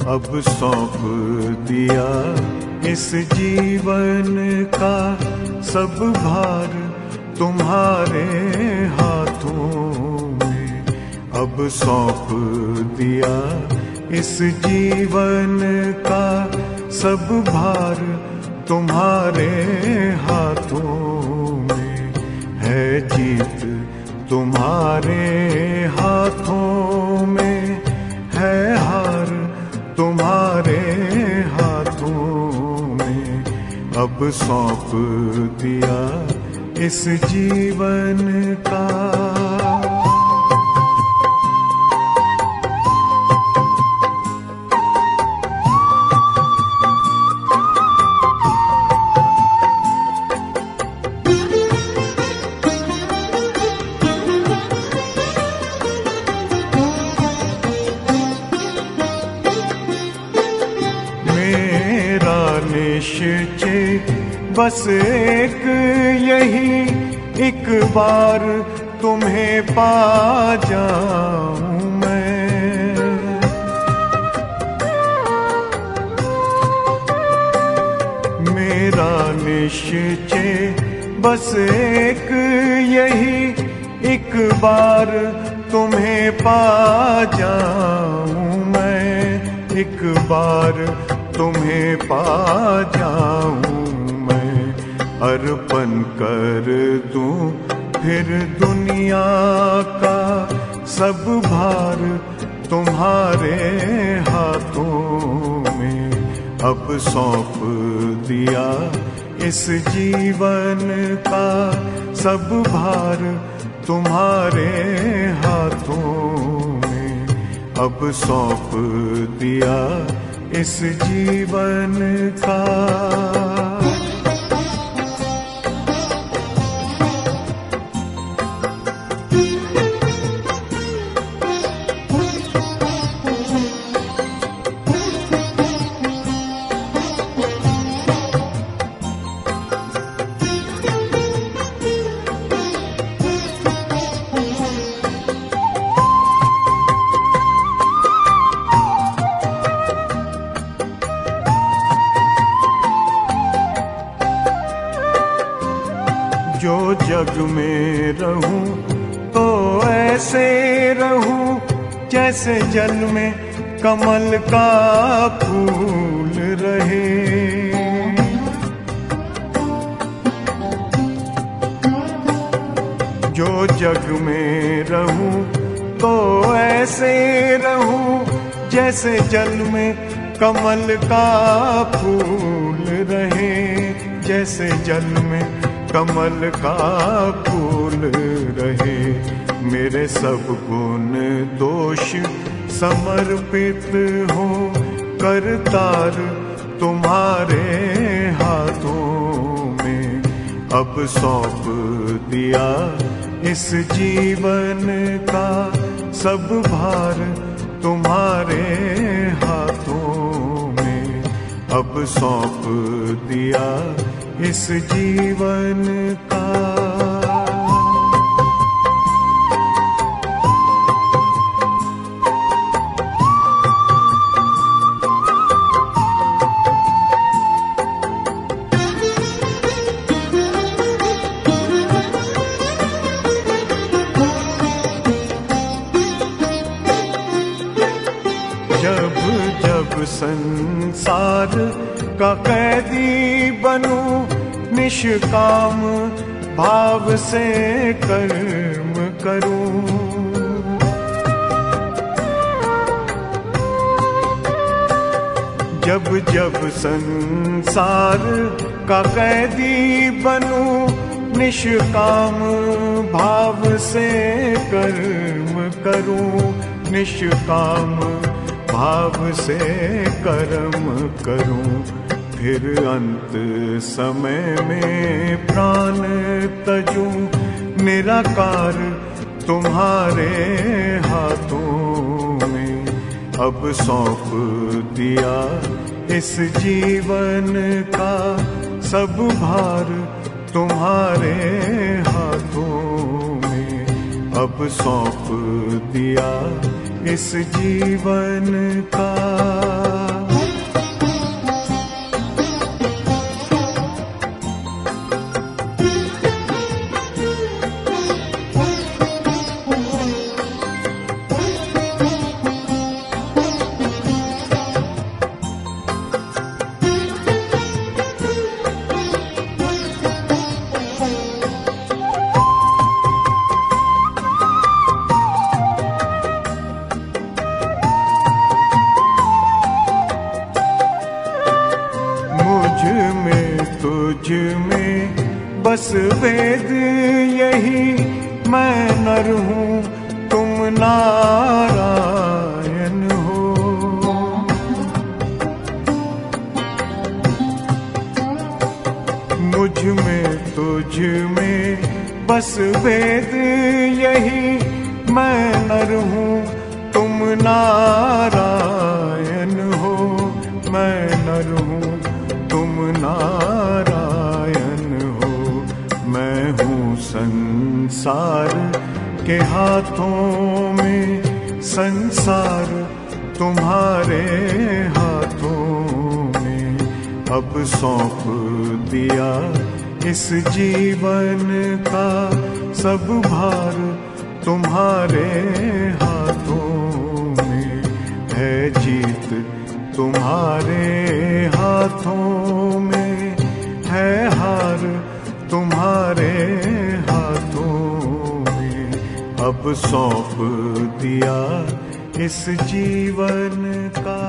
अब सौंप दिया इस जीवन का सब भार तुम्हारे हाथों में। अब सौंप दिया इस जीवन का सब भार तुम्हारे हाथों में। है जीत तुम्हारे हाथों में, है हार तुम्हारे हाथों में। अब सौंप दिया इस जीवन का। निश्चय बस एक यही, एक बार तुम्हें पा जाऊं मैं। मेरा निश्चय बस एक यही, एक बार तुम्हें पा जाऊं मैं। एक बार तुम्हें पा जाऊं मैं। अर्पण कर दूं फिर दुनिया का सब भार तुम्हारे हाथों में। अब सौंप दिया इस जीवन का सब भार तुम्हारे हाथों में। अब सौंप दिया इस जीवन का। जो जग में रहूं तो ऐसे रहूं जैसे जल में कमल का फूल रहे। जो जग में रहूं तो ऐसे रहूं जैसे जल में कमल का फूल रहे। जैसे जल में कमल का फूल रहे। मेरे सब गुण दोष समर्पित हो करतार तुम्हारे हाथों में। अब सौंप दिया इस जीवन का सब भार तुम्हारे हाथों में। अब सौंप दिया इस जीवन का। जब जब संसार का कैदी बनूं, निष्काम भाव से कर्म करूं। जब जब संसार का कैदी बनूं, निष्काम भाव से कर्म करूं, निष्काम भाव से कर्म करूं, फिर अंत समय में प्राण तजूं, निराकार तुम्हारे हाथों में। अब सौंप दिया इस जीवन का सब भार तुम्हारे हाथों में। अब सौंप दिया इस जीवन का। तुझ में बस वेद यही, मैं नर हूँ तुम नारायण हो। मुझ में तुझ में बस वेद यही, मैं नर हूँ तुम नारायण हो। मैं नर हूँ तुम नारायण हो। मैं हूँ संसार के हाथों में, संसार तुम्हारे हाथों में। अब सौंप दिया इस जीवन का सब भार तुम्हारे हाथों में। है जीत तुम्हारे हाथों में, है हार तुम्हारे हाथों में। अब सौंप दिया इस जीवन का।